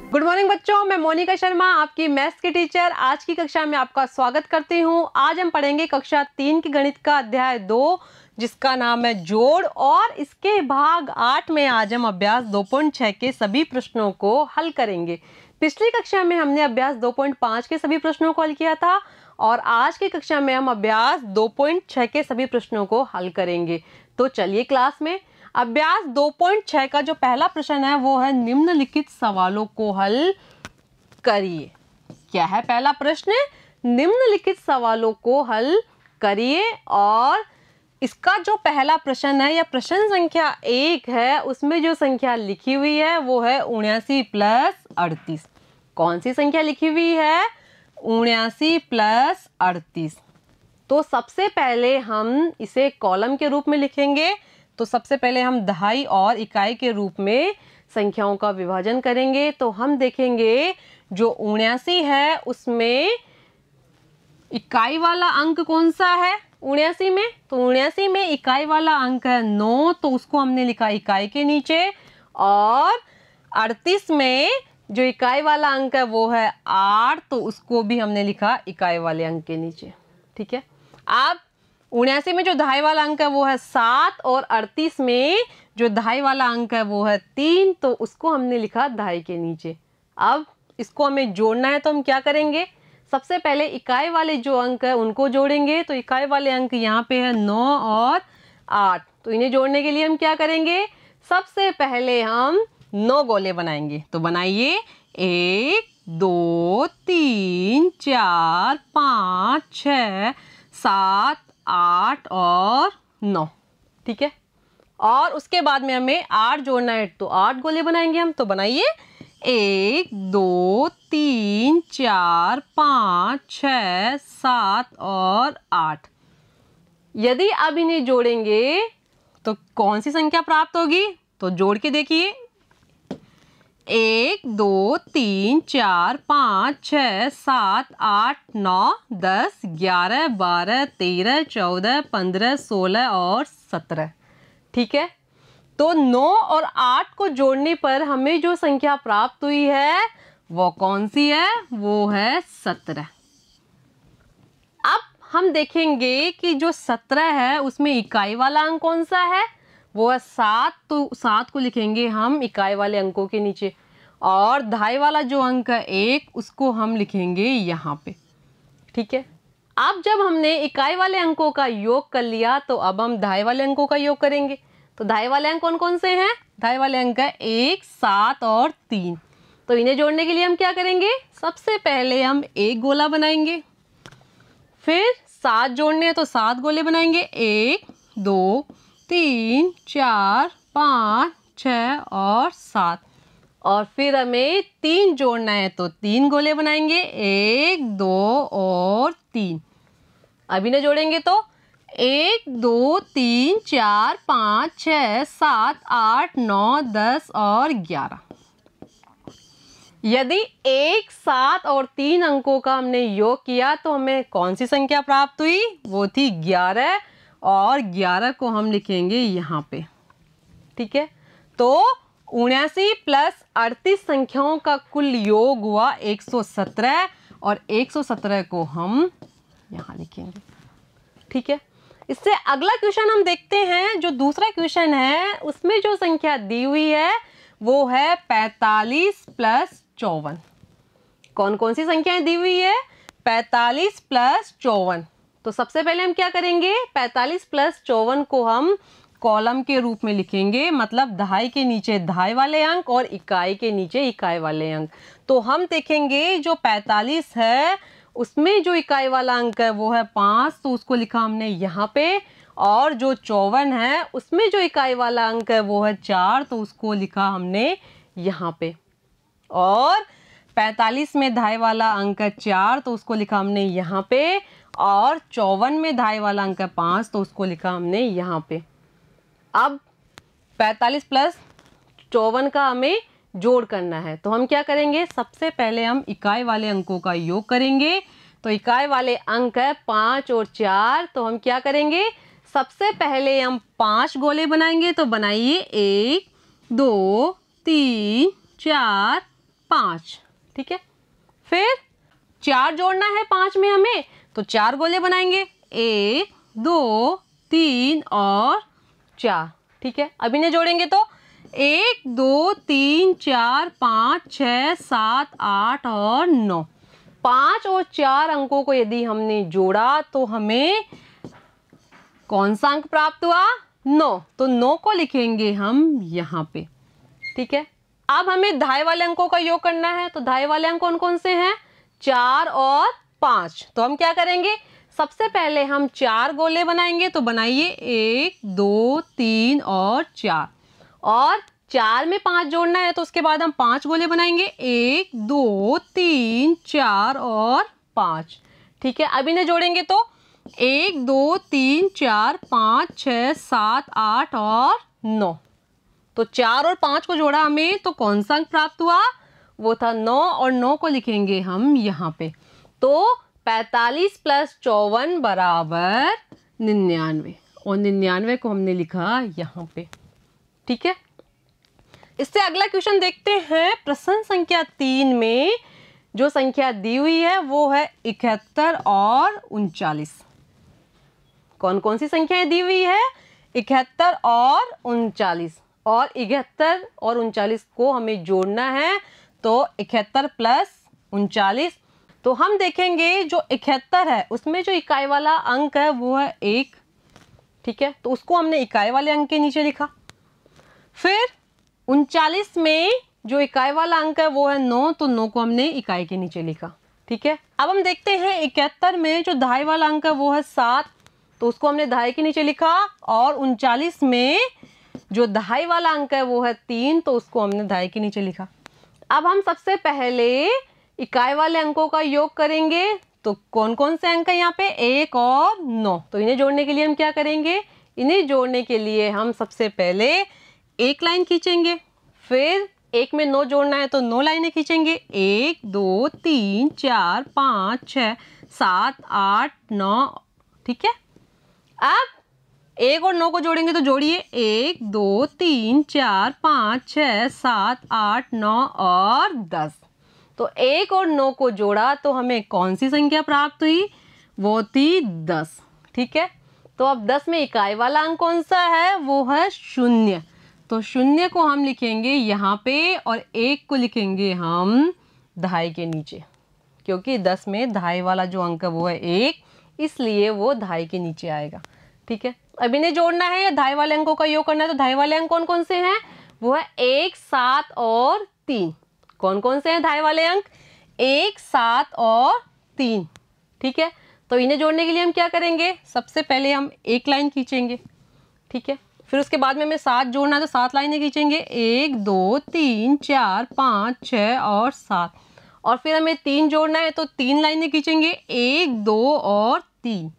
Good morning बच्चों, मैं मोनिका शर्मा आपकी मैथ्स की टीचर आज की कक्षा में आपका स्वागत करती हूँ। आज हम पढ़ेंगे कक्षा 3 की गणित का अध्याय 2 जिसका नाम है जोड़, और इसके भाग 8 में आज हम अभ्यास 2.6 के सभी प्रश्नों को हल करेंगे। पिछली कक्षा में हमने अभ्यास 2.5 के सभी प्रश्नों को हल किया था और आज की कक्षा में हम अभ्यास 2.6 के सभी प्रश्नों को हल करेंगे। तो चलिए क्लास में। अभ्यास 2.6 का जो पहला प्रश्न है वो है निम्नलिखित सवालों को हल करिए। क्या है पहला प्रश्न? निम्नलिखित सवालों को हल करिए। और इसका जो पहला प्रश्न है या प्रश्न संख्या 1 है उसमें जो संख्या लिखी हुई है वो है 79 प्लस 38। कौन सी संख्या लिखी हुई है? 79 प्लस 38। तो सबसे पहले हम इसे कॉलम के रूप में लिखेंगे। तो सबसे पहले हम दहाई और इकाई के रूप में संख्याओं का विभाजन करेंगे। तो हम देखेंगे जो 79 है उसमें इकाई वाला अंक कौन सा है 79 में? तो 79 में इकाई वाला अंक है 9, तो उसको हमने लिखा इकाई के नीचे। और 38 में जो इकाई वाला अंक है वो है 8, तो उसको भी हमने लिखा इकाई वाले अंक के नीचे। ठीक है। अब 79 में जो दहाई वाला अंक है वो है 7 और 38 में जो दहाई वाला अंक है वो है 3, तो उसको हमने लिखा दहाई के नीचे। अब इसको हमें जोड़ना है तो हम क्या करेंगे? सबसे पहले इकाई वाले जो अंक है उनको जोड़ेंगे। तो इकाई वाले अंक यहाँ पे है 9 और 8, तो इन्हें जोड़ने के लिए हम क्या करेंगे? सबसे पहले हम 9 गोले बनाएंगे। तो बनाइए 1 2 3 4 5 6 7 8 और 9। ठीक है। और उसके बाद में हमें 8 जोड़ना है, तो 8 गोले बनाएंगे हम। तो बनाइए 1 2 3 4 5 6 7 और 8। यदि अब इन्हें जोड़ेंगे तो कौन सी संख्या प्राप्त होगी? तो जोड़ के देखिए 1 2 3 4 5 6 7 8 9 10 11 12 13 14 15 16 और 17। ठीक है। तो 9 और 8 को जोड़ने पर हमें जो संख्या प्राप्त हुई है वो कौन सी है? वो है 17। अब हम देखेंगे कि जो 17 है उसमें इकाई वाला अंक कौन सा है? वो है 7, तो 7 को लिखेंगे हम इकाई वाले अंकों के नीचे। और दहाई वाला जो अंक है 1, उसको हम लिखेंगे यहाँ पे। ठीक है। अब जब हमने इकाई वाले अंकों का योग कर लिया तो अब हम दहाई वाले अंकों का योग करेंगे। तो दहाई वाले अंक कौन कौन से हैं? दहाई वाले अंक है 1 7 और 3। तो इन्हें जोड़ने के लिए हम क्या करेंगे? सबसे पहले हम एक गोला बनाएंगे, फिर 7 जोड़ने हैं तो 7 गोले बनाएंगे। 1 2 3 4 5 6 और 7। और फिर हमें 3 जोड़ना है तो 3 गोले बनाएंगे। 1 2 और 3। अब इन्हें जोड़ेंगे तो 1 2 3 4 5 6 7 8 9 10 और 11। यदि 1 7 और 3 अंकों का हमने योग किया तो हमें कौन सी संख्या प्राप्त हुई? वो थी 11, और 11 को हम लिखेंगे यहाँ पे। ठीक है। तो 79 प्लस 38 संख्याओं का कुल योग हुआ 117, और 117 को हम यहाँ लिखेंगे। ठीक है। इससे अगला क्वेश्चन हम देखते हैं। जो दूसरा क्वेश्चन है उसमें जो संख्या दी हुई है वो है 45 प्लस 54। कौन कौन सी संख्याएं दी हुई है? 45 प्लस 54। तो सबसे पहले हम क्या करेंगे? 45 प्लस 54 को हम कॉलम के रूप में लिखेंगे, मतलब दहाई के नीचे दहाई वाले अंक और इकाई के नीचे इकाई वाले अंक। तो हम देखेंगे जो 45 है उसमें जो इकाई वाला अंक है वो है 5, तो उसको लिखा हमने यहाँ पे। और जो 54 है उसमें जो इकाई वाला अंक है वो है 4, तो उसको लिखा हमने यहाँ पे। और 45 में दहाई वाला अंक है 4, तो उसको लिखा हमने यहाँ पे। और 54 में दहाई वाला अंक है 5, तो उसको लिखा हमने यहाँ पे। अब 45 प्लस 54 का हमें जोड़ करना है, तो हम क्या करेंगे? सबसे पहले हम इकाई वाले अंकों का योग करेंगे। तो इकाई वाले अंक है 5 और 4, तो हम क्या करेंगे? सबसे पहले हम 5 गोले बनाएंगे। तो बनाइए 1 2 3 4 5, ठीक है। फिर 4 जोड़ना है 5 में हमें, तो 4 गोले बनाएंगे, 1 2 3 और 4, ठीक है। अब इन्हें जोड़ेंगे तो 1 2 3 4 5 6 7 8 और 9, 5 और 4 अंकों को यदि हमने जोड़ा तो हमें कौन सा अंक प्राप्त हुआ? 9। तो 9 को लिखेंगे हम यहाँ पे, ठीक है। अब हमें दाएं वाले अंकों का योग करना है, तो दाएं वाले अंक कौन कौन से हैं? 4 और 5। तो हम क्या करेंगे, सबसे पहले हम 4 गोले बनाएंगे, तो बनाइए 1 2 3 और 4, और 4 में 5 जोड़ना है तो उसके बाद हम 5 गोले बनाएंगे, 1 2 3 4 और 5, ठीक है। अब इन्हें जोड़ेंगे तो 1 2 3 4 5 6 7 8 और 9, तो 4 और 5 को जोड़ा हमें, तो कौन सा अंक प्राप्त हुआ? वो था 9, और 9 को लिखेंगे हम यहाँ पे। तो 45 + 54 बराबर 99, और 99 को हमने लिखा यहाँ पे, ठीक है। इससे अगला क्वेश्चन देखते हैं। प्रश्न संख्या 3 में जो संख्या दी हुई है वो है 71 और 39। कौन कौन सी संख्याएं दी हुई है? 71 और 39, और 71 और 39 को हमें जोड़ना है, तो 71 + 39। तो हम देखेंगे जो 71 है उसमें जो इकाई वाला अंक है वो है 1, ठीक है, तो उसको हमने इकाई वाले अंक के नीचे लिखा। फिर 39 में जो इकाई वाला अंक है वो है 9, तो 9 को हमने इकाई के नीचे लिखा, ठीक है। अब हम देखते हैं 71 में जो दहाई वाला अंक है वो है 7, तो उसको हमने दहाई के नीचे लिखा, और 39 में जो दहाई वाला अंक है वो है 3, तो उसको हमने दहाई के नीचे लिखा। अब हम सबसे पहले इकाई वाले अंकों का योग करेंगे, तो कौन कौन से अंक है यहाँ पे? 1 और 9। तो इन्हें जोड़ने के लिए हम क्या करेंगे? इन्हें जोड़ने के लिए हम सबसे पहले एक लाइन खींचेंगे, फिर 1 में 9 जोड़ना है तो 9 लाइनें खींचेंगे, 1 2 3 4 5 6 7 8 9, ठीक है। अब 1 और 9 को जोड़ेंगे, तो जोड़िए 1 2 3 4 5 6 7 8 9 और 10। तो 1 और 9 को जोड़ा तो हमें कौन सी संख्या प्राप्त हुई? वो थी 10, ठीक है। तो अब 10 में इकाई वाला अंक कौन सा है? वो है 0। तो 0 को हम लिखेंगे यहाँ पे, और 1 को लिखेंगे हम दहाई के नीचे, क्योंकि 10 में दहाई वाला जो अंक है वो है 1, इसलिए वो दहाई के नीचे आएगा, ठीक है। अब इन्हें जोड़ना है या दहाई वाले अंकों का योग करना है, तो दहाई वाले अंक कौन कौन से हैं? वो है 1 7 और 3। कौन कौन से हैं दहाई वाले अंक? 1 7 और 3, ठीक है। तो इन्हें जोड़ने के लिए हम क्या करेंगे? सबसे पहले हम एक लाइन खींचेंगे, ठीक है। फिर उसके बाद में हमें 7 जोड़ना है तो 7 लाइनें खींचेंगे, 1 2 3 4 5 6 और 7, और फिर हमें 3 जोड़ना है तो 3 लाइनें खींचेंगे, 1 2 और 3।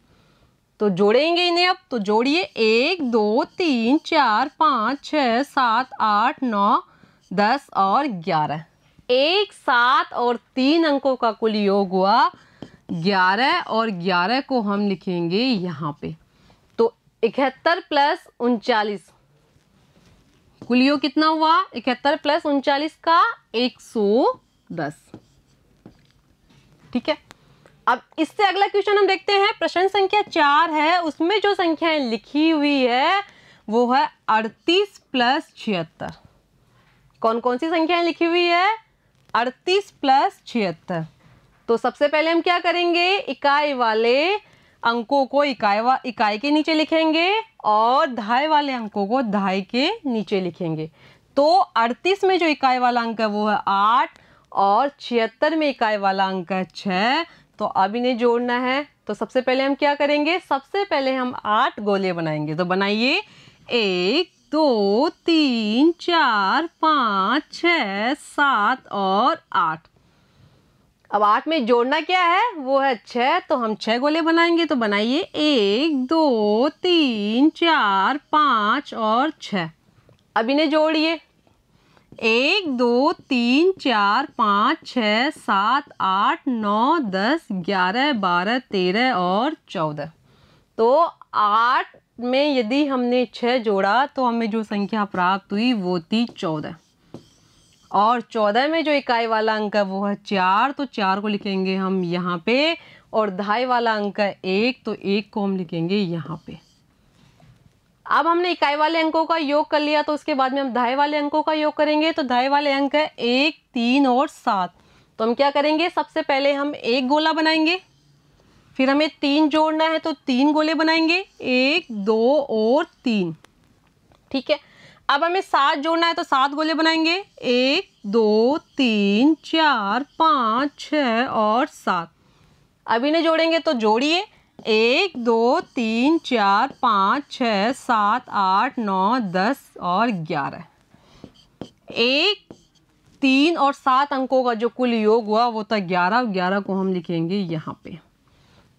तो जोड़ेंगे इन्हें अब, तो जोड़िए 1 2 3 4 5 6 7 8 9 10 और 11। 1 7 और 3 अंकों का कुल योग हुआ 11, और 11 को हम लिखेंगे यहाँ पे। तो 71 + 39 कुल योग कितना हुआ? 71 + 39 का 110, ठीक है। अब इससे अगला क्वेश्चन हम देखते हैं। प्रश्न संख्या 4 है, उसमें जो संख्याएं लिखी हुई है वो है 38 + 76। कौन कौन सी संख्याएं लिखी हुई है? 38 + 76। तो सबसे पहले हम क्या करेंगे? इकाई वाले अंकों को इकाई के नीचे लिखेंगे, और दहाई वाले अंकों को दहाई के नीचे लिखेंगे। तो 38 में जो इकाई वाला अंक है वो है 8, और 76 में इकाई वाला अंक है 6। तो अब इन्हें जोड़ना है, तो सबसे पहले हम क्या करेंगे? सबसे पहले हम 8 गोले बनाएंगे। तो बनाइए 1 2 3 4 5 6 7 और 8। अब 8 में जोड़ना क्या है? वो है 6, तो हम 6 गोले बनाएंगे। तो बनाइए 1 2 3 4 5 और 6। अब इन्हें जोड़िए 1 2 3 4 5 6 7 8 9 10 11 12 13 और 14। तो 8 में यदि हमने 6 जोड़ा तो हमें जो संख्या प्राप्त हुई वो थी 14। और 14 में जो इकाई वाला अंक है वो है 4, तो 4 को लिखेंगे हम यहाँ पे। और दहाई वाला अंक है 1, तो 1 को हम लिखेंगे यहाँ पे। अब हमने इकाई वाले अंकों का योग कर लिया, तो उसके बाद में हम दहाई वाले अंकों का योग करेंगे। तो दहाई वाले अंक है 1, 3 और 7। तो हम क्या करेंगे, सबसे पहले हम एक गोला बनाएंगे, फिर हमें 3 जोड़ना है तो 3 गोले बनाएंगे, 1, 2 और 3। ठीक है। अब हमें 7 जोड़ना है तो 7 गोले बनाएंगे, 1, 2, 3, 4, 5, 6 और 7। अब इन्हें जोड़ेंगे तो जोड़िए, 1, 2, 3, 4, 5, 6, 7, 8, 9, 10 और 11। 1, 3 और 7 अंकों का जो कुल योग हुआ वो था 11। 11 को हम लिखेंगे यहाँ पे।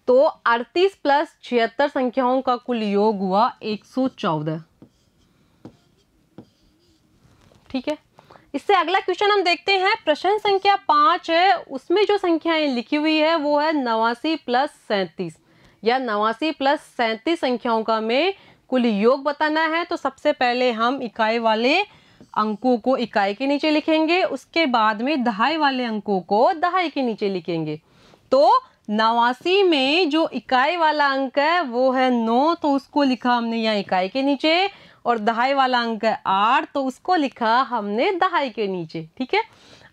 तो 38 प्लस 76 संख्याओं का कुल योग हुआ 114। ठीक है। इससे अगला क्वेश्चन हम देखते हैं। प्रश्न संख्या 5 है, उसमें जो संख्याएं लिखी हुई है वो है 89 प्लस 37 या 89 प्लस 37 संख्याओं का हमें कुल योग बताना है। तो सबसे पहले हम इकाई वाले अंकों को इकाई के नीचे लिखेंगे, उसके बाद में दहाई वाले अंकों को दहाई के नीचे लिखेंगे। तो 89 में जो इकाई वाला अंक है वो है 9, तो उसको लिखा हमने यहाँ इकाई के नीचे। और दहाई वाला अंक है 8, तो उसको लिखा हमने दहाई के नीचे। ठीक है।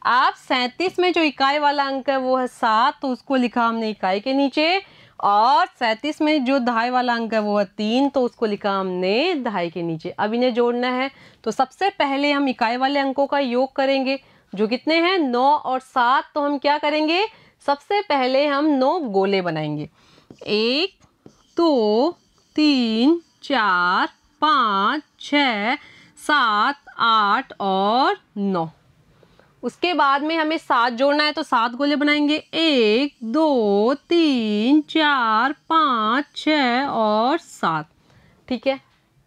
आप 37 में जो इकाई वाला अंक है वो है 7, तो उसको लिखा हमने इकाई के नीचे। और 37 में जो दहाई वाला अंक है वो है 3, तो उसको लिखा हमने दहाई के नीचे। अब इन्हें जोड़ना है, तो सबसे पहले हम इकाई वाले अंकों का योग करेंगे, जो कितने हैं 9 और 7। तो हम क्या करेंगे, सबसे पहले हम 9 गोले बनाएंगे, 1, 2, 3, 4, 5, 6, 7, 8 और 9। उसके बाद में हमें 7 जोड़ना है तो 7 गोले बनाएंगे, 1, 2, 3, 4, 5, 6 और 7। ठीक है।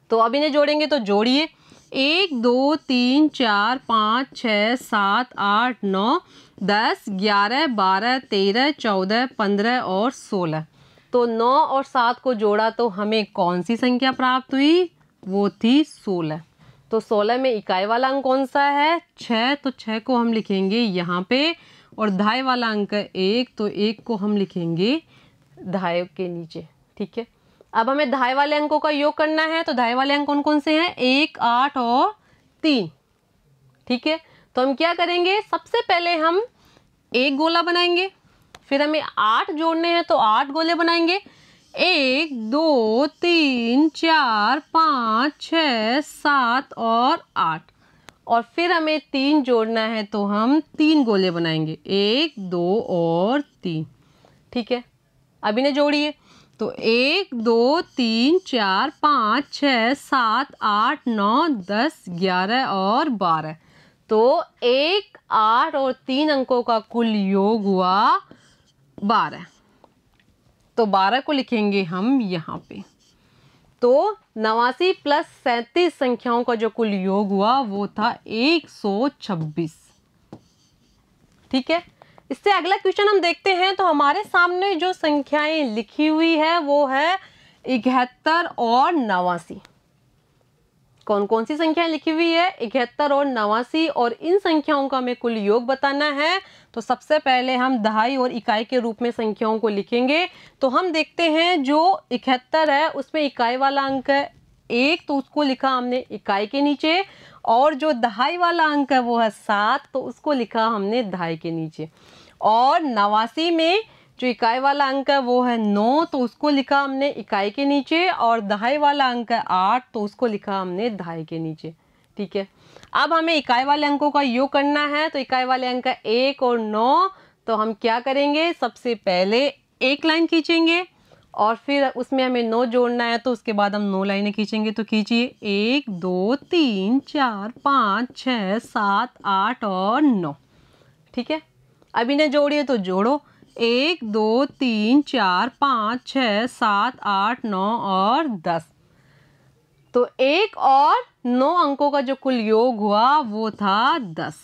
तो अब इन्हें जोड़ेंगे तो जोड़िए, 1, 2, 3, 4, 5, 6, 7, 8, 9, 10, 11, 12, 13, 14, 15 और 16। तो 9 और 7 को जोड़ा तो हमें कौन सी संख्या प्राप्त हुई, वो थी 16। तो 16 में इकाई वाला अंक कौन सा है, 6, तो 6 को हम लिखेंगे यहाँ पे। और दहाई वाला अंक है 1, तो 1 को हम लिखेंगे दहाई के नीचे। ठीक है। अब हमें दहाई वाले अंकों का योग करना है, तो दहाई वाले अंक कौन कौन से हैं, 1, 8 और 3। ठीक है। तो हम क्या करेंगे, सबसे पहले हम एक गोला बनाएंगे, फिर हमें 8 जोड़ने हैं तो 8 गोले बनाएंगे, 1, 2, 3, 4, 5, 6, 7 और 8। और फिर हमें 3 जोड़ना है तो हम 3 गोले बनाएंगे, 1, 2 और 3। ठीक है। अब इन्हें जोड़िए, तो 1, 2, 3, 4, 5, 6, 7, 8, 9, 10, 11 और 12। तो 1, 8 और 3 अंकों का कुल योग हुआ 12। तो 12 को लिखेंगे हम यहाँ पे। तो 89 प्लस 37 संख्याओं का जो कुल योग हुआ वो था 126। ठीक है। इससे अगला क्वेश्चन हम देखते हैं। तो हमारे सामने जो संख्याएं लिखी हुई है वो है 71 और 89। कौन कौन सी संख्याएं लिखी हुई है, 71 और 89, और इन संख्याओं का हमें कुल योग बताना है। तो सबसे पहले हम दहाई और इकाई के रूप में संख्याओं को लिखेंगे। तो हम देखते हैं जो 71 है उसमें इकाई वाला अंक है 1, तो उसको लिखा हमने इकाई के नीचे। और जो दहाई वाला अंक है वो है 7, तो उसको लिखा हमने दहाई के नीचे। और 89 में जो इकाई वाला अंक है वो है 9, तो उसको लिखा हमने इकाई के नीचे। और दहाई वाला अंक है 8, तो उसको लिखा हमने दहाई के नीचे। ठीक है। अब हमें इकाई वाले अंकों का योग करना है। तो इकाई वाले अंक है 1 और 9। तो हम क्या करेंगे, सबसे पहले एक लाइन खींचेंगे और फिर उसमें हमें 9 जोड़ना है, तो उसके बाद हम 9 लाइनें खींचेंगे। तो खींचिए, 1, 2, 3, 4, 5, 6, 7, 8 और 9। ठीक है। अब इन्हें जोड़िए, तो जोड़ो, 1, 2, 3, 4, 5, 6, 7, 8, 9 और 10। तो 1 और 9 अंकों का जो कुल योग हुआ वो था 10।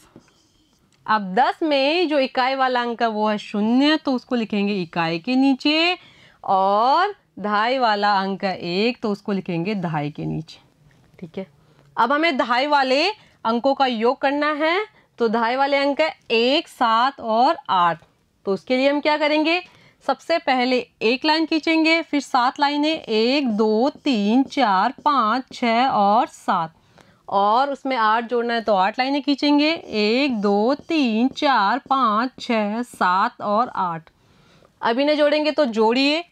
अब 10 में जो इकाई वाला अंक है वो है 0, तो उसको लिखेंगे इकाई के नीचे। और दहाई वाला अंक है 1, तो उसको लिखेंगे दहाई के नीचे। ठीक है। अब हमें दहाई वाले अंकों का योग करना है। तो दहाई वाले अंक है 1, 7 और 8। तो उसके लिए हम क्या करेंगे, सबसे पहले एक लाइन खींचेंगे, फिर 7 लाइनें, 1 2 3 4 5 6 और 7, और उसमें 8 जोड़ना है तो 8 लाइनें खींचेंगे, 1 2 3 4 5 6 7 और 8। अब इन्हें जोड़ेंगे तो जोड़िए,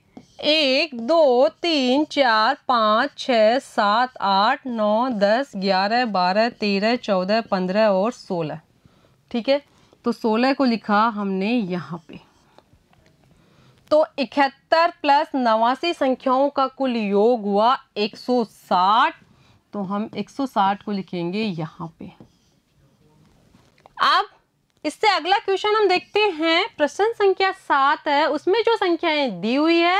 1 2 3 4 5 6 7 8 9 10 11 12 13 14 15 और 16। ठीक है, तो 16 को लिखा हमने यहाँ पे। तो 71 प्लस 89 संख्याओं का कुल योग हुआ 160। तो हम 160 को लिखेंगे यहाँ पे। अब इससे अगला क्वेश्चन हम देखते हैं, प्रश्न संख्या 7 है, उसमें जो संख्याएं दी हुई है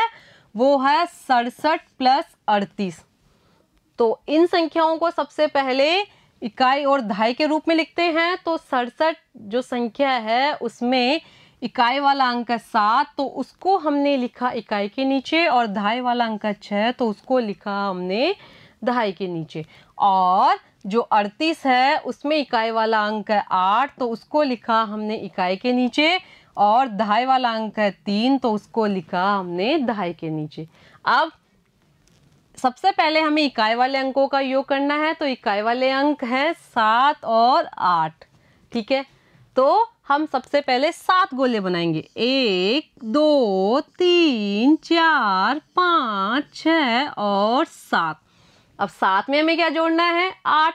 वो है 67 प्लस 38। तो इन संख्याओं को सबसे पहले इकाई और दहाई के रूप में लिखते हैं। तो 67 जो संख्या है उसमें इकाई वाला अंक है 7, तो उसको हमने लिखा इकाई के नीचे, और दहाई वाला अंक है 6, तो उसको लिखा हमने दहाई के नीचे। और जो 38 है उसमें इकाई वाला अंक है 8, तो उसको लिखा हमने इकाई के नीचे, और दहाई वाला अंक है 3, तो उसको लिखा हमने दहाई के नीचे। अब सबसे पहले हमें इकाई वाले अंकों का योग करना है। तो इकाई वाले अंक हैं 7 और 8। ठीक है, तो हम सबसे पहले 7 गोले बनाएंगे, 1 2 3 4 5 6 और 7। अब 7 में हमें क्या जोड़ना है, 8,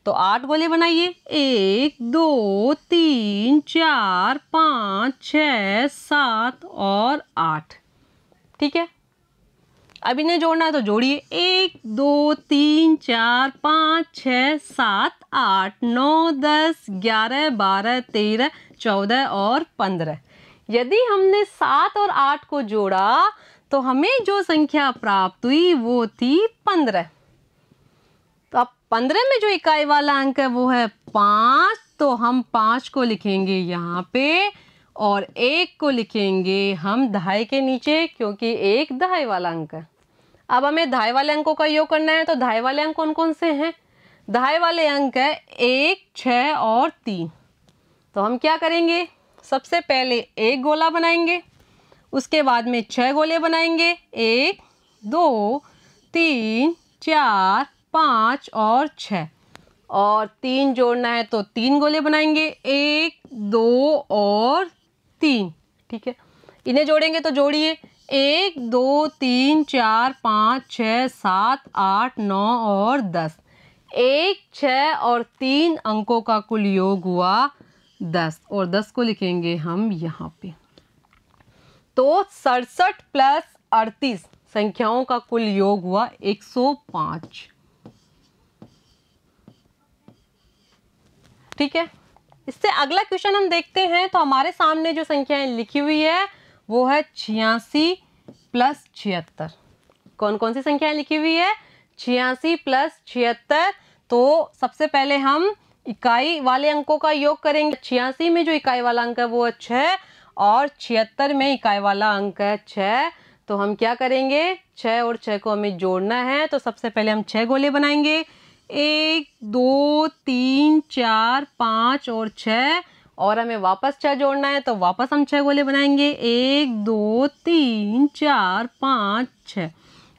तो 8 गोले बनाइए, 1 2 3 4 5 6 7 और 8। ठीक है, अब इन्हें जोड़ना है तो जोड़िए, 1 2 3 4 5 6 7 8 9 10 11 12 13 14 और 15। यदि हमने 7 और 8 को जोड़ा तो हमें जो संख्या प्राप्त हुई वो थी 15। तो अब 15 में जो इकाई वाला अंक है वो है 5, तो हम 5 को लिखेंगे यहाँ पे, और 1 को लिखेंगे हम दहाई के नीचे, क्योंकि 1 दहाई वाला अंक है। अब हमें दहाई वाले अंकों का योग करना है। तो दहाई वाले अंक कौन कौन से हैं, दहाई वाले अंक है 1 6 और 3। तो हम क्या करेंगे, सबसे पहले एक गोला बनाएंगे, उसके बाद में 6 गोले बनाएंगे, 1 2 3 4 5 और 6, और 3 जोड़ना है तो 3 गोले बनाएंगे, 1 2 और 3। ठीक है, इन्हें जोड़ेंगे तो जोड़िए, 1 2 3 4 5 6 7 8 9 और 10। 1 6 और 3 अंकों का कुल योग हुआ 10, और 10 को लिखेंगे हम यहाँ पे। तो 67 प्लस 38 संख्याओं का कुल योग हुआ 105। ठीक है, इससे अगला क्वेश्चन हम देखते हैं। तो हमारे सामने जो संख्याएं लिखी हुई है वो है 86 प्लस 76। कौन कौन सी संख्याएं लिखी हुई है, 86 प्लस 76। तो सबसे पहले हम इकाई वाले अंकों का योग करेंगे। 86 में जो इकाई वाला अंक है वो है 6, और 76 में इकाई वाला अंक है 6। तो हम क्या करेंगे, 6 और 6 को हमें जोड़ना है। तो सबसे पहले हम 6 गोले बनाएंगे, 1 2 3 4 5 और 6, और हमें वापस 6 जोड़ना है तो वापस हम 6 गोले बनाएंगे, 1 2 3 4 5 6।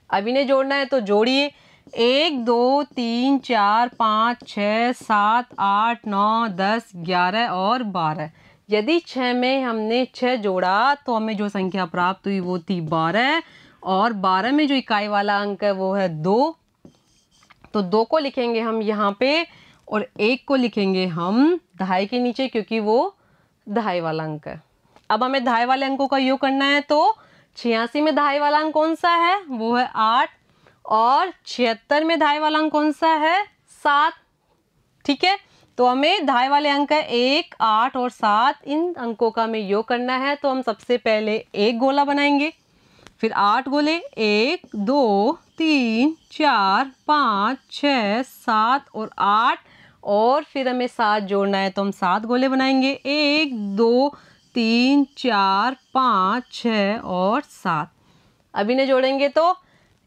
अब इन्हें जोड़ना है तो जोड़िए, 1 2 3 4 5 6 7 8 9 10 11 और 12। यदि 6 में हमने 6 जोड़ा तो हमें जो संख्या प्राप्त हुई वो थी 12, और 12 में जो इकाई वाला अंक है वो है 2। तो 2 को लिखेंगे हम यहाँ पे, और 1 को लिखेंगे हम दहाई के नीचे, क्योंकि वो दहाई वाला अंक है। अब हमें दहाई वाले अंकों का योग करना है। तो 86 में दहाई वाला अंक कौन सा है, वो है 8, और 76 में दहाई वाला अंक कौन सा है, 7। ठीक है, तो हमें दहाई वाले अंक है 1 8 और 7, इन अंकों का हमें योग करना है। तो हम सबसे पहले एक गोला बनाएंगे, फिर 8 गोले, 1 2 3 4 5 6 7 और 8, और फिर हमें 7 जोड़ना है तो हम 7 गोले बनाएंगे, 1 2 3 4 5 6 और 7। अब इन्हें जोड़ेंगे तो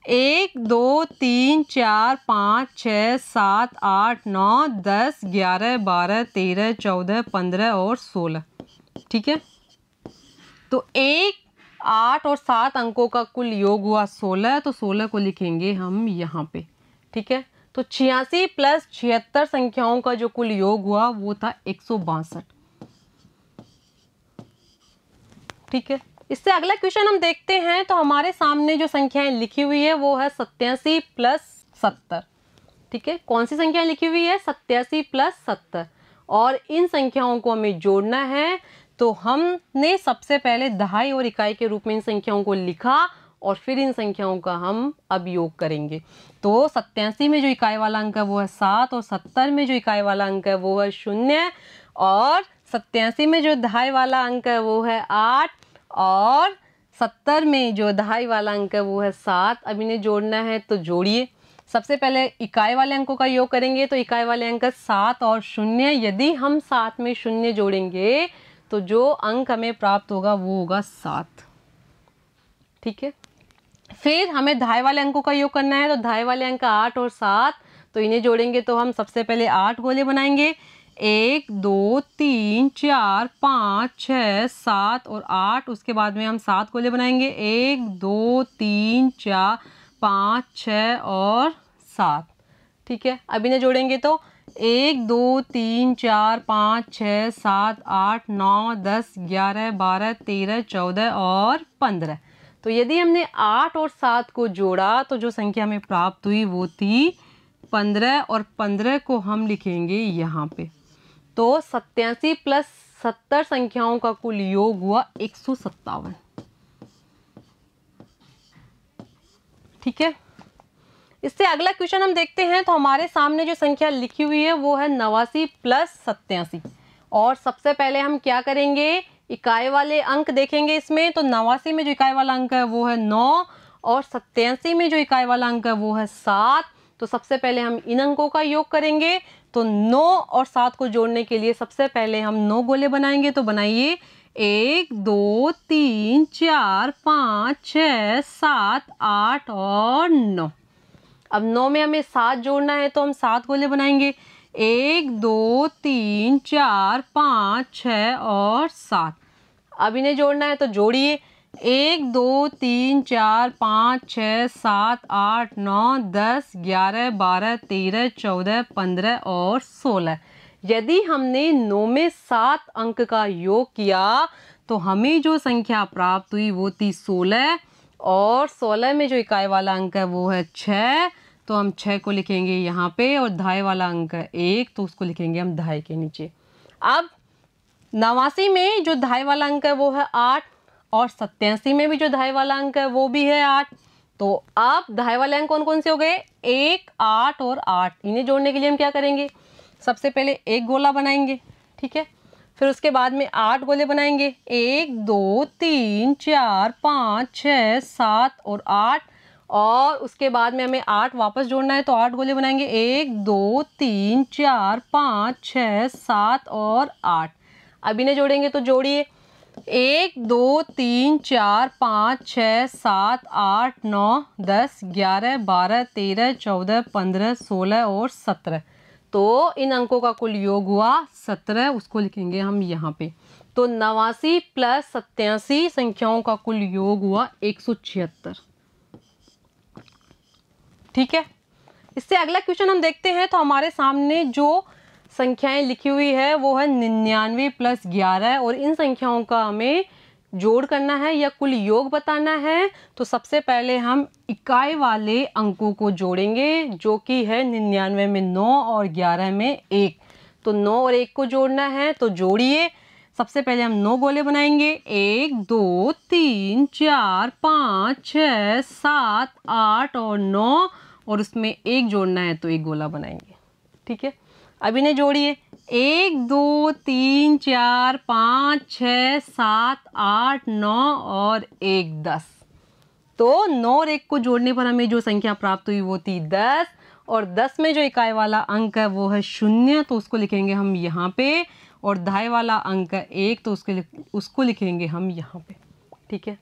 1 2 3 4 5 6 7 8 9 10 11 12 13 14 15 और 16। ठीक है, तो 1 8 और 7 अंकों का कुल योग हुआ 16, तो 16 को लिखेंगे हम यहाँ पे। ठीक है, तो 86 प्लस 76 संख्याओं का जो कुल योग हुआ वो था 162। ठीक है, इससे अगला क्वेश्चन हम देखते हैं। तो हमारे सामने जो संख्याएं लिखी हुई है वो है 87 प्लस 70। ठीक है, कौन सी संख्या लिखी हुई है? 87 प्लस 70, और इन संख्याओं को हमें जोड़ना है। तो हमने सबसे पहले दहाई और इकाई के रूप में इन संख्याओं को लिखा और फिर इन संख्याओं का हम अब योग करेंगे। तो 87 में जो इकाई वाला अंक है वो है 7, और 70 में जो इकाई वाला अंक है वो है 0, और 87 में जो दहाई वाला अंक है वो है 8, और 70 में जो दहाई वाला अंक है वो है 7। अब इन्हें जोड़ना है, तो जोड़िए। सबसे पहले इकाई वाले अंकों का योग करेंगे, तो इकाई वाले अंक 7 और 0। यदि हम 7 में 0 जोड़ेंगे तो जो अंक हमें प्राप्त होगा वो होगा 7। ठीक है, फिर हमें दहाई वाले अंकों का योग करना है, तो दहाई वाले अंक 8 और 7, तो इन्हें जोड़ेंगे तो हम सबसे पहले 8 गोले बनाएंगे। 1 2 3 4 5 6 7 और 8। उसके बाद में हम 7 गोले बनाएंगे। 1 2 3 4 5 6 और 7। ठीक है, अब इन्हें जोड़ेंगे तो 1 2 3 4 5 6 7 8 9 10 11 12 13 14 और 15। तो यदि हमने 8 और 7 को जोड़ा तो जो संख्या हमें प्राप्त हुई वो थी 15, और 15 को हम लिखेंगे यहाँ पे। तो 87 प्लस 70 संख्याओं का कुल योग हुआ 157। ठीक है, इससे अगला क्वेश्चन हम देखते हैं। तो हमारे सामने जो संख्या लिखी हुई है वो है 89 प्लस 87, और सबसे पहले हम क्या करेंगे? इकाई वाले अंक देखेंगे इसमें। तो 89 में जो इकाई वाला अंक है वो है 9, और 87 में जो इकाई वाला अंक है वो है 7। तो सबसे पहले हम इन अंकों का योग करेंगे। तो 9 और 7 को जोड़ने के लिए सबसे पहले हम 9 गोले बनाएंगे। तो बनाइए। 1 2 3 4 5 6 7 8 और 9। अब 9 में हमें 7 जोड़ना है, तो हम 7 गोले बनाएंगे। 1 2 3 4 5 6 और 7। अब इन्हें जोड़ना है, तो जोड़िए। 1 2 3 4 5 6 7 8 9 10 11 12 13 14 15 और 16। यदि हमने 9 में 7 अंक का योग किया तो हमें जो संख्या प्राप्त हुई वो थी 16, और 16 में जो इकाई वाला अंक है वो है 6। तो हम 6 को लिखेंगे यहाँ पे, और दहाई वाला अंक है 1, तो उसको लिखेंगे हम दहाई के नीचे। अब 89 में जो दहाई वाला अंक है वो है 8, और 87 में भी जो दहाई वाला अंक है वो भी है 8। तो अब दहाई वाले अंक कौन कौन से हो गए? 1 8 और 8। इन्हें जोड़ने के लिए हम क्या करेंगे? सबसे पहले एक गोला बनाएंगे। ठीक है, फिर उसके बाद में 8 गोले बनाएंगे। 1 2 3 4 5 6 7 और 8, और उसके बाद में हमें 8 वापस जोड़ना है, तो 8 गोले बनाएंगे। 1 2 3 4 5 6 7 और 8। अब इन्हें जोड़ेंगे, तो जोड़िए। 1 2 3 4 5 6 7 8 9 10 11 12 13 14 15 16 और 17। तो इन अंकों का कुल योग हुआ 17, उसको लिखेंगे हम यहाँ पे। तो 89 प्लस 87 संख्याओं का कुल योग हुआ 176। ठीक है, इससे अगला क्वेश्चन हम देखते हैं। तो हमारे सामने जो संख्याएं लिखी हुई है वो है 99 प्लस 11, और इन संख्याओं का हमें जोड़ करना है या कुल योग बताना है। तो सबसे पहले हम इकाई वाले अंकों को जोड़ेंगे, जो कि है 99 में 9 और 11 में 1। तो 9 और 1 को जोड़ना है, तो जोड़िए। सबसे पहले हम 9 गोले बनाएंगे। 1 2 3 4 5 6 7 8 और 9, और उसमें 1 जोड़ना है, तो 1 गोला बनाएंगे। ठीक है, अब इन्हें जोड़िए। 1 2 3 4 5 6 7 8 9 और 1 10। तो 9 और 1 को जोड़ने पर हमें जो संख्या प्राप्त हुई वो थी 10, और 10 में जो इकाई वाला अंक है वो है 0, तो उसको लिखेंगे हम यहाँ पे, और दहाई वाला अंक है 1, तो उसको लिखेंगे हम यहाँ पे। ठीक है,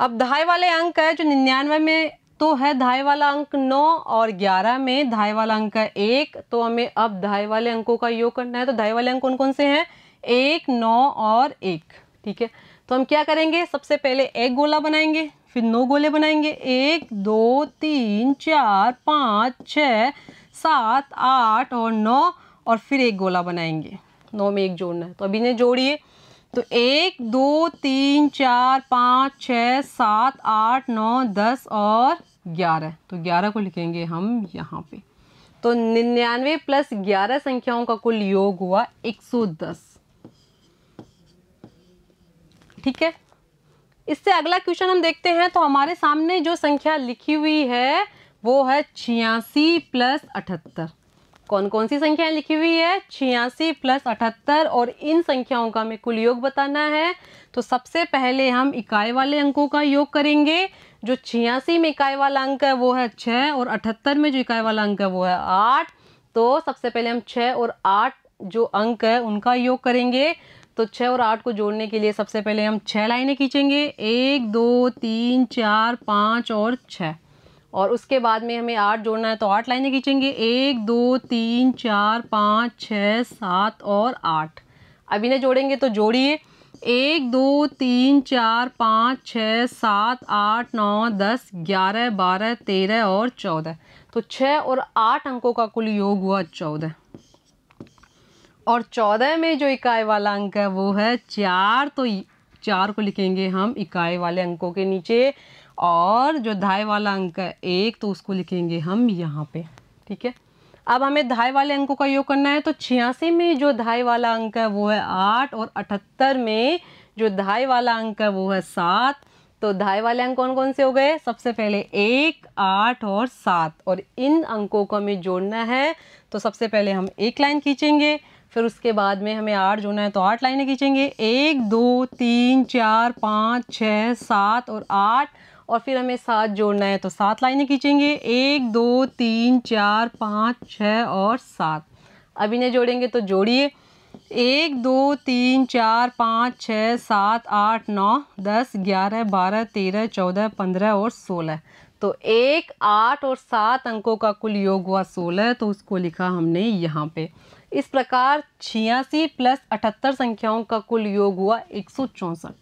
अब दहाई वाले अंक है जो 99 में तो है धाई वाला अंक 9 और 11 में धाई वाला अंक है 1, तो हमें अब धाई वाले अंकों का योग करना है। तो धाई वाले अंक कौन कौन से हैं? 1, 9 और 1। ठीक है, तो हम क्या करेंगे, सबसे पहले एक गोला बनाएंगे, फिर 9 गोले बनाएंगे, 1 2 3 4 5 6 7 8 और 9, और फिर एक गोला बनाएंगे, 9 में 1 जोड़ना है। तो अभी इन्हें जोड़िए, तो 1 2 3 4 5 6 7 8 9 10 और 11, तो 11 को लिखेंगे हम यहाँ पे। तो 99 प्लस 11 संख्याओं का कुल योग हुआ 110। ठीक है, इससे अगला क्वेश्चन हम देखते हैं। तो हमारे सामने जो संख्या लिखी हुई है वो है 86 प्लस 78। कौन कौन सी संख्याएं लिखी हुई है? 86 प्लस 78, और इन संख्याओं का हमें कुल योग बताना है। तो सबसे पहले हम इकाई वाले अंकों का योग करेंगे। जो 86 में इकाई वाला अंक है वो है 6, और 78 में जो इकाई वाला अंक है वो है 8। तो सबसे पहले हम 6 और 8 जो अंक है उनका योग करेंगे। तो 6 और 8 को जोड़ने के लिए सबसे पहले हम 6 लाइनें खींचेंगे, 1 2 3 4 5 और 6, और उसके बाद में हमें 8 जोड़ना है तो 8 लाइनें खींचेंगे, 1 2 3 4 5 6 7 और 8। अब इन्हें जोड़ेंगे, तो जोड़िए, 1 2 3 4 5 6 7 8 9 10 11 12 13 और 14। तो 6 और 8 अंकों का कुल योग हुआ 14, और 14 में जो इकाई वाला अंक है वो है 4। तो 4 को लिखेंगे हम इकाई वाले अंकों के नीचे, और जो धाई वाला अंक है 1, तो उसको लिखेंगे हम यहाँ पे। ठीक है, अब हमें धाई वाले अंकों का योग करना है। तो 86 में जो धाई वाला अंक है वो है 8, और 78 में जो धाई वाला अंक है वो है 7। तो धाई वाले अंक कौन कौन से हो गए? सबसे पहले 1, 8 और 7, और इन अंकों को हमें जोड़ना है। तो सबसे पहले हम एक लाइन खींचेंगे, फिर उसके बाद में हमें 8 जोड़ना है तो 8 लाइनें खींचेंगे, 1 2 3 4 5 6 7 और 8, और फिर हमें 7 जोड़ना है तो 7 लाइनें खींचेंगे, 1 2 3 4 5 6 और 7। अब इन्हें जोड़ेंगे, तो जोड़िए, 1 2 3 4 5 6 7 8 9 10 11 12 13 14 15 और 16। तो 1 8 और 7 अंकों का कुल योग हुआ 16, तो उसको लिखा हमने यहाँ पे। इस प्रकार 86 प्लस 78 संख्याओं का कुल योग हुआ 164।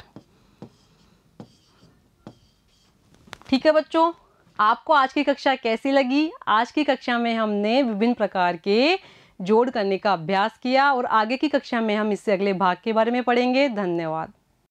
ठीक है बच्चों, आपको आज की कक्षा कैसी लगी? आज की कक्षा में हमने विभिन्न प्रकार के जोड़ करने का अभ्यास किया, और आगे की कक्षा में हम इससे अगले भाग के बारे में पढ़ेंगे। धन्यवाद।